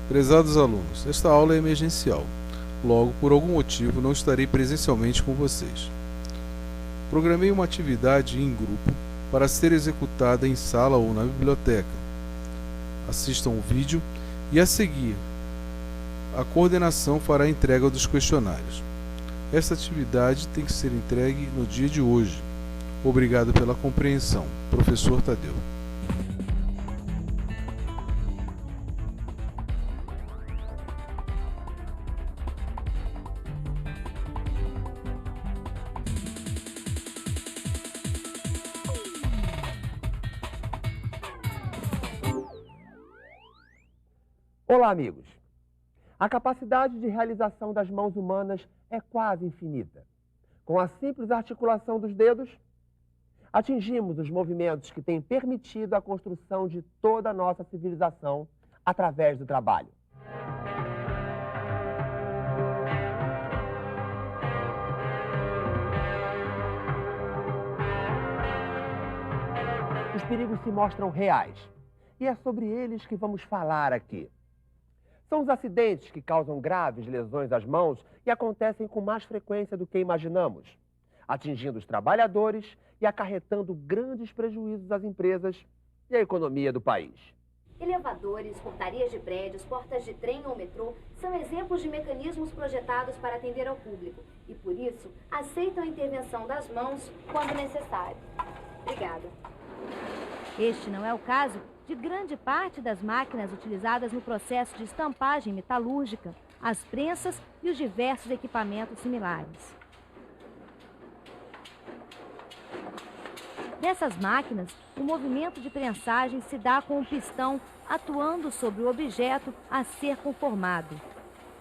Prezados alunos, esta aula é emergencial. Logo, por algum motivo, não estarei presencialmente com vocês. Programei uma atividade em grupo para ser executada em sala ou na biblioteca. Assistam o vídeo e, a seguir, a coordenação fará a entrega dos questionários. Esta atividade tem que ser entregue no dia de hoje. Obrigado pela compreensão. Professor Tadeu. Olá, amigos! A capacidade de realização das mãos humanas é quase infinita. Com a simples articulação dos dedos, atingimos os movimentos que têm permitido a construção de toda a nossa civilização através do trabalho. Os perigos se mostram reais, e é sobre eles que vamos falar aqui. São os acidentes que causam graves lesões às mãos e acontecem com mais frequência do que imaginamos, atingindo os trabalhadores e acarretando grandes prejuízos às empresas e à economia do país. Elevadores, portarias de prédios, portas de trem ou metrô são exemplos de mecanismos projetados para atender ao público e, por isso, aceitam a intervenção das mãos quando necessário. Obrigada. Este não é o caso de grande parte das máquinas utilizadas no processo de estampagem metalúrgica, as prensas e os diversos equipamentos similares. Nessas máquinas, o movimento de prensagem se dá com o pistão atuando sobre o objeto a ser conformado.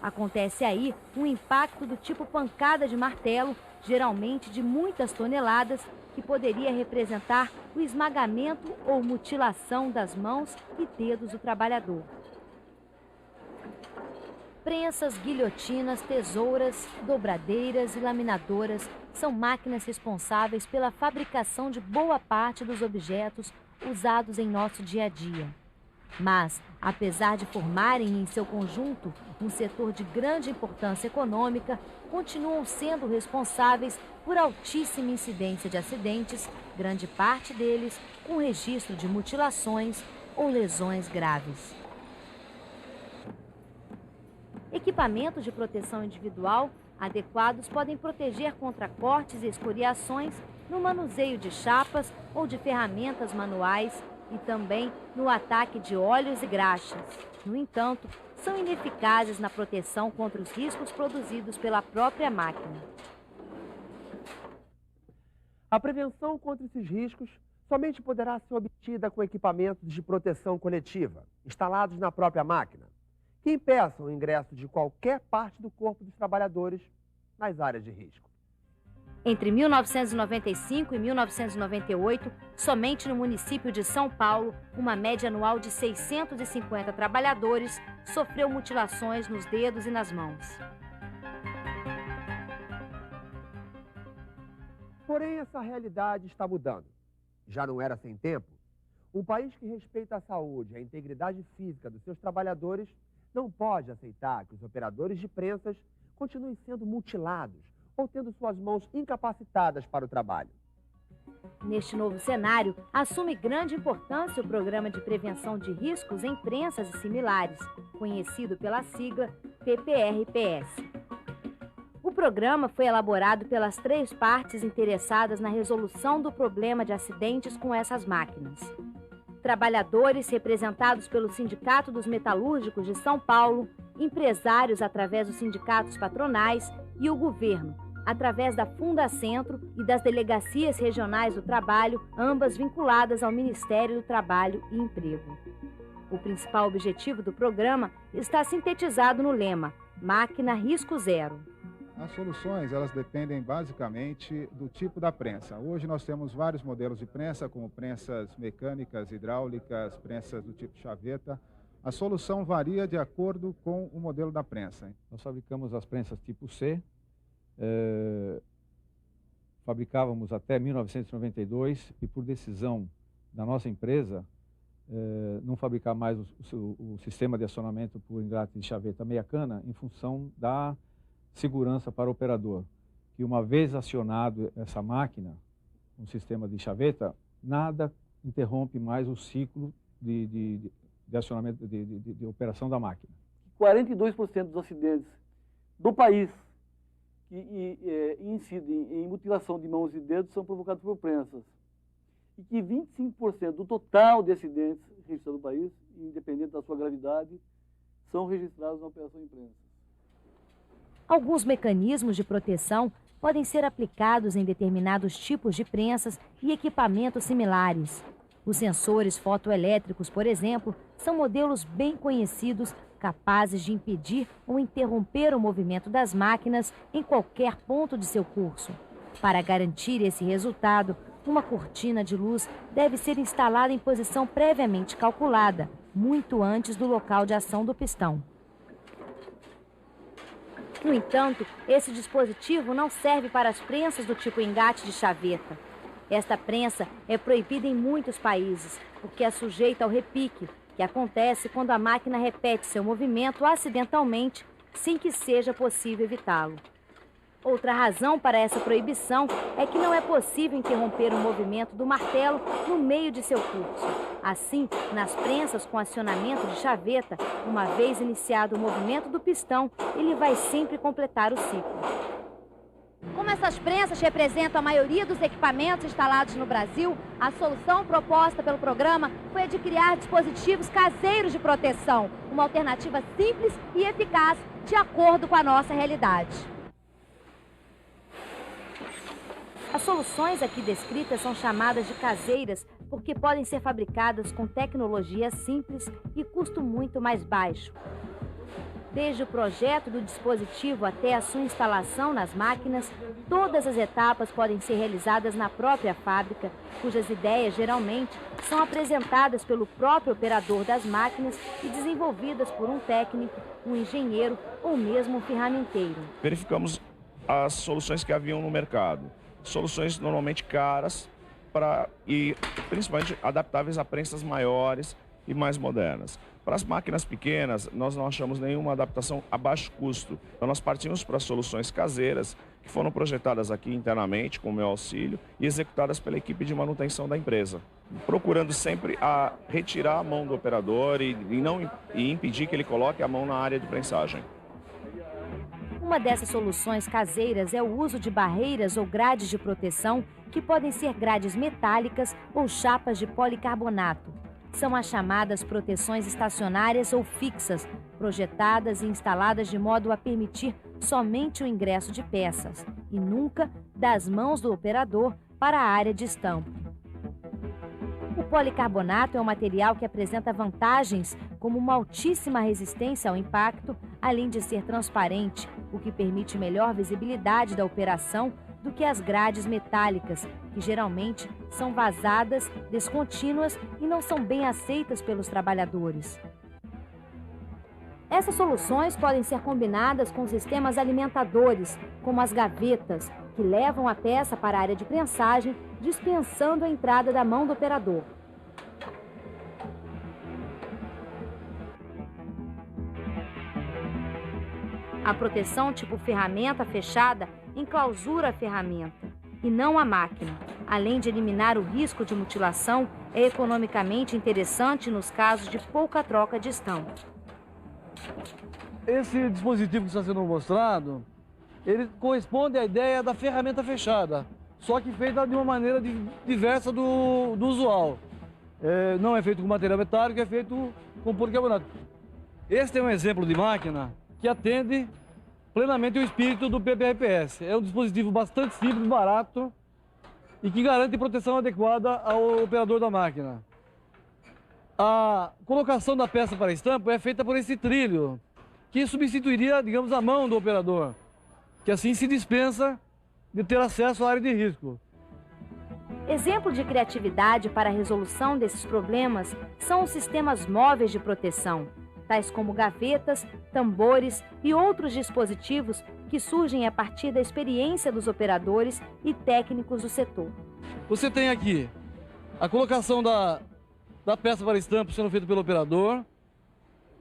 Acontece aí um impacto do tipo pancada de martelo, geralmente de muitas toneladas, que poderia representar o esmagamento ou mutilação das mãos e dedos do trabalhador. Prensas, guilhotinas, tesouras, dobradeiras e laminadoras são máquinas responsáveis pela fabricação de boa parte dos objetos usados em nosso dia a dia. Mas, apesar de formarem em seu conjunto um setor de grande importância econômica, continuam sendo responsáveis por altíssima incidência de acidentes, grande parte deles com registro de mutilações ou lesões graves. Equipamentos de proteção individual adequados podem proteger contra cortes e escoriações no manuseio de chapas ou de ferramentas manuais e também no ataque de óleos e graxas. No entanto, são ineficazes na proteção contra os riscos produzidos pela própria máquina. A prevenção contra esses riscos somente poderá ser obtida com equipamentos de proteção coletiva, instalados na própria máquina, que impeçam o ingresso de qualquer parte do corpo dos trabalhadores nas áreas de risco. Entre 1995 e 1998, somente no município de São Paulo, uma média anual de 650 trabalhadores sofreu mutilações nos dedos e nas mãos. Porém, essa realidade está mudando. Já não era sem tempo. Um país que respeita a saúde e a integridade física dos seus trabalhadores não pode aceitar que os operadores de prensas continuem sendo mutilados ou tendo suas mãos incapacitadas para o trabalho. Neste novo cenário, assume grande importância o Programa de Prevenção de Riscos em Prensas e Similares, conhecido pela sigla PPR-PS. O programa foi elaborado pelas 3 partes interessadas na resolução do problema de acidentes com essas máquinas. Trabalhadores representados pelo Sindicato dos Metalúrgicos de São Paulo, empresários através dos sindicatos patronais e o governo, através da Fundacentro e das delegacias regionais do trabalho, ambas vinculadas ao Ministério do Trabalho e Emprego. O principal objetivo do programa está sintetizado no lema Máquina Risco Zero. As soluções, elas dependem basicamente do tipo da prensa. Hoje nós temos vários modelos de prensa, como prensas mecânicas, hidráulicas, prensas do tipo chaveta. A solução varia de acordo com o modelo da prensa. Nós fabricamos as prensas tipo C, fabricávamos até 1992 e por decisão da nossa empresa, não fabricar mais o sistema de acionamento por engate de chaveta meia cana em função da segurança para o operador. Que uma vez acionado essa máquina, um sistema de chaveta, nada interrompe mais o ciclo de acionamento, de operação da máquina. 42% dos acidentes do país que incidem em mutilação de mãos e dedos são provocados por prensas. E que 25% do total de acidentes registrados no país, independente da sua gravidade, são registrados na operação em prensas. Alguns mecanismos de proteção podem ser aplicados em determinados tipos de prensas e equipamentos similares. Os sensores fotoelétricos, por exemplo, são modelos bem conhecidos, capazes de impedir ou interromper o movimento das máquinas em qualquer ponto de seu curso. Para garantir esse resultado, uma cortina de luz deve ser instalada em posição previamente calculada, muito antes do local de ação do pistão. No entanto, esse dispositivo não serve para as prensas do tipo engate de chaveta. Esta prensa é proibida em muitos países, porque é sujeita ao repique, que acontece quando a máquina repete seu movimento acidentalmente, sem que seja possível evitá-lo. Outra razão para essa proibição é que não é possível interromper o movimento do martelo no meio de seu curso. Assim, nas prensas com acionamento de chaveta, uma vez iniciado o movimento do pistão, ele vai sempre completar o ciclo. Como essas prensas representam a maioria dos equipamentos instalados no Brasil, a solução proposta pelo programa foi a de criar dispositivos caseiros de proteção, uma alternativa simples e eficaz de acordo com a nossa realidade. As soluções aqui descritas são chamadas de caseiras porque podem ser fabricadas com tecnologia simples e custo muito mais baixo. Desde o projeto do dispositivo até a sua instalação nas máquinas, todas as etapas podem ser realizadas na própria fábrica, cujas ideias geralmente são apresentadas pelo próprio operador das máquinas e desenvolvidas por um técnico, um engenheiro ou mesmo um ferramenteiro. Verificamos as soluções que haviam no mercado. Soluções normalmente caras e principalmente adaptáveis a prensas maiores e mais modernas. Para as máquinas pequenas, nós não achamos nenhuma adaptação a baixo custo. Então nós partimos para soluções caseiras que foram projetadas aqui internamente com o meu auxílio e executadas pela equipe de manutenção da empresa, procurando sempre retirar a mão do operador e impedir que ele coloque a mão na área de prensagem. Uma dessas soluções caseiras é o uso de barreiras ou grades de proteção, que podem ser grades metálicas ou chapas de policarbonato. São as chamadas proteções estacionárias ou fixas, projetadas e instaladas de modo a permitir somente o ingresso de peças e nunca das mãos do operador para a área de estampo. O policarbonato é um material que apresenta vantagens como uma altíssima resistência ao impacto, além de ser transparente, o que permite melhor visibilidade da operação do que as grades metálicas, que geralmente são vazadas, descontínuas e não são bem aceitas pelos trabalhadores. Essas soluções podem ser combinadas com sistemas alimentadores, como as gavetas, que levam a peça para a área de prensagem, dispensando a entrada da mão do operador. A proteção tipo ferramenta fechada enclausura a ferramenta e não a máquina. Além de eliminar o risco de mutilação, é economicamente interessante nos casos de pouca troca de estampo. Esse dispositivo que está sendo mostrado, ele corresponde à ideia da ferramenta fechada, só que feita de uma maneira diversa do usual. Não é feito com material metálico, é feito com policarbonato. Este é um exemplo de máquina que atende plenamente o espírito do PPR-PS. É um dispositivo bastante simples, barato e que garante proteção adequada ao operador da máquina. A colocação da peça para estampo é feita por esse trilho, que substituiria, digamos, a mão do operador, que assim se dispensa de ter acesso à área de risco. Exemplo de criatividade para a resolução desses problemas são os sistemas móveis de proteção, tais como gavetas, tambores e outros dispositivos que surgem a partir da experiência dos operadores e técnicos do setor. Você tem aqui a colocação da da peça para estampa sendo feito pelo operador.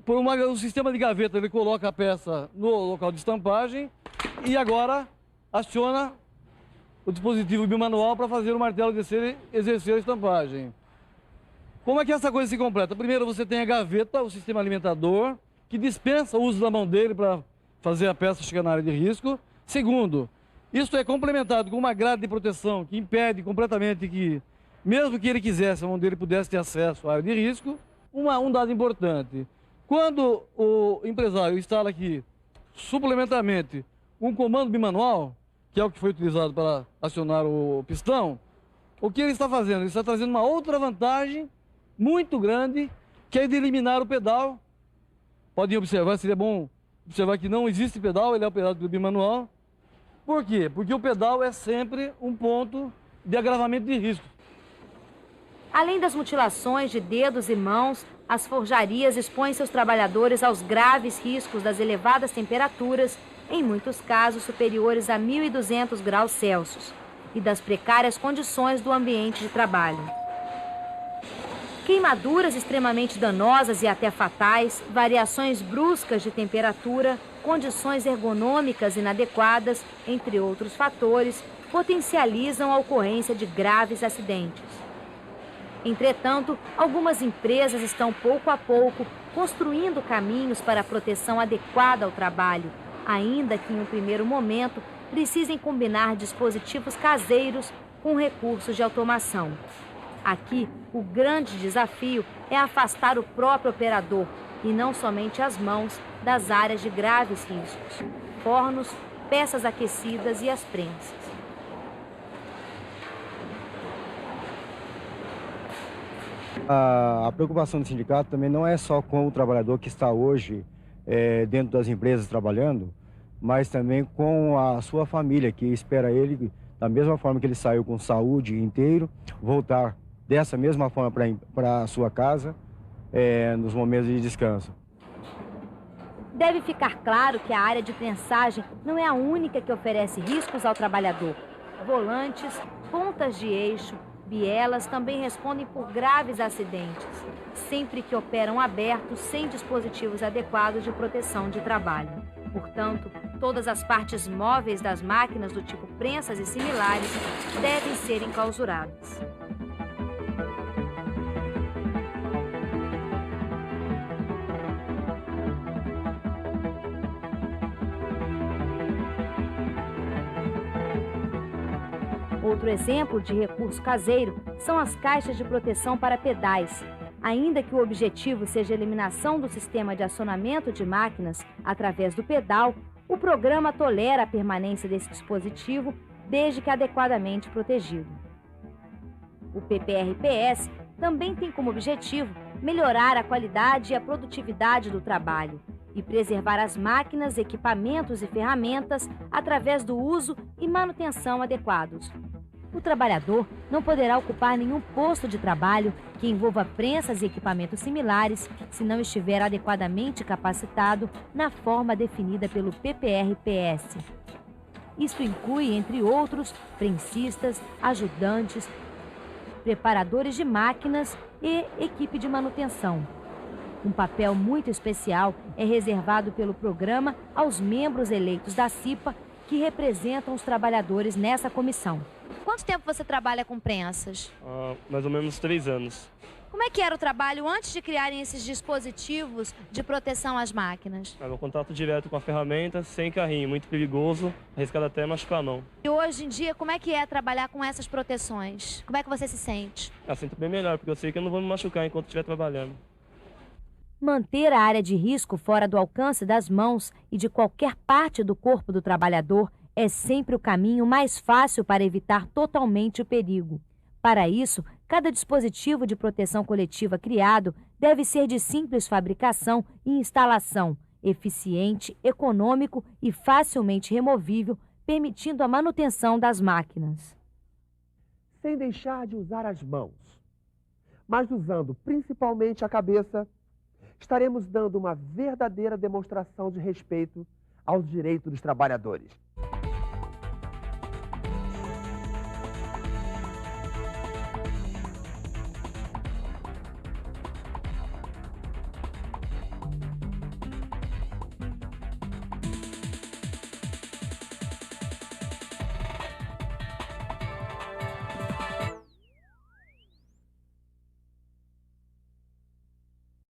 Por um sistema de gaveta, ele coloca a peça no local de estampagem e agora aciona o dispositivo bimanual para fazer o martelo descer e exercer a estampagem. Como é que essa coisa se completa? Primeiro você tem a gaveta, o sistema alimentador, que dispensa o uso da mão dele para fazer a peça chegar na área de risco. Segundo, isso é complementado com uma grade de proteção que impede completamente que, mesmo que ele quisesse, a mão dele pudesse ter acesso à área de risco. Um dado importante, quando o empresário instala aqui, suplementarmente, um comando bimanual, que é o que foi utilizado para acionar o pistão, o que ele está fazendo? Ele está trazendo uma outra vantagem muito grande, que é de eliminar o pedal. Podem observar, seria bom observar que não existe pedal, ele é operado pelo bimanual. Por quê? Porque o pedal é sempre um ponto de agravamento de risco. Além das mutilações de dedos e mãos, as forjarias expõem seus trabalhadores aos graves riscos das elevadas temperaturas, em muitos casos superiores a 1.200 graus Celsius, e das precárias condições do ambiente de trabalho. Queimaduras extremamente danosas e até fatais, variações bruscas de temperatura, condições ergonômicas inadequadas, entre outros fatores, potencializam a ocorrência de graves acidentes. Entretanto, algumas empresas estão pouco a pouco construindo caminhos para a proteção adequada ao trabalho, ainda que em um primeiro momento precisem combinar dispositivos caseiros com recursos de automação. Aqui, o grande desafio é afastar o próprio operador e não somente as mãos das áreas de graves riscos, fornos, peças aquecidas e as prensas. A preocupação do sindicato também não é só com o trabalhador que está hoje dentro das empresas trabalhando, mas também com a sua família, que espera ele, da mesma forma que ele saiu com saúde inteiro, voltar dessa mesma forma para a sua casa nos momentos de descanso. Deve ficar claro que a área de prensagem não é a única que oferece riscos ao trabalhador. Volantes, pontas de eixo, bielas também respondem por graves acidentes, sempre que operam abertos sem dispositivos adequados de proteção de trabalho. Portanto, todas as partes móveis das máquinas do tipo prensas e similares devem ser enclausuradas. Outro exemplo de recurso caseiro são as caixas de proteção para pedais. Ainda que o objetivo seja a eliminação do sistema de acionamento de máquinas através do pedal, o programa tolera a permanência desse dispositivo desde que adequadamente protegido. O PPR-PS também tem como objetivo melhorar a qualidade e a produtividade do trabalho e preservar as máquinas, equipamentos e ferramentas através do uso e manutenção adequados. O trabalhador não poderá ocupar nenhum posto de trabalho que envolva prensas e equipamentos similares se não estiver adequadamente capacitado na forma definida pelo PPR-PS. Isso inclui, entre outros, prensistas, ajudantes, preparadores de máquinas e equipe de manutenção. Um papel muito especial é reservado pelo programa aos membros eleitos da CIPA que representam os trabalhadores nessa comissão. Quanto tempo você trabalha com prensas? Mais ou menos 3 anos. Como é que era o trabalho antes de criarem esses dispositivos de proteção às máquinas? No contato direto com a ferramenta, sem carrinho, muito perigoso, arriscado até machucar a mão. E hoje em dia, como é que é trabalhar com essas proteções? Como é que você se sente? Eu sinto bem melhor, porque eu sei que eu não vou me machucar enquanto estiver trabalhando. Manter a área de risco fora do alcance das mãos e de qualquer parte do corpo do trabalhador é sempre o caminho mais fácil para evitar totalmente o perigo. Para isso, cada dispositivo de proteção coletiva criado deve ser de simples fabricação e instalação, eficiente, econômico e facilmente removível, permitindo a manutenção das máquinas. Sem deixar de usar as mãos, mas usando principalmente a cabeça, estaremos dando uma verdadeira demonstração de respeito aos direitos dos trabalhadores.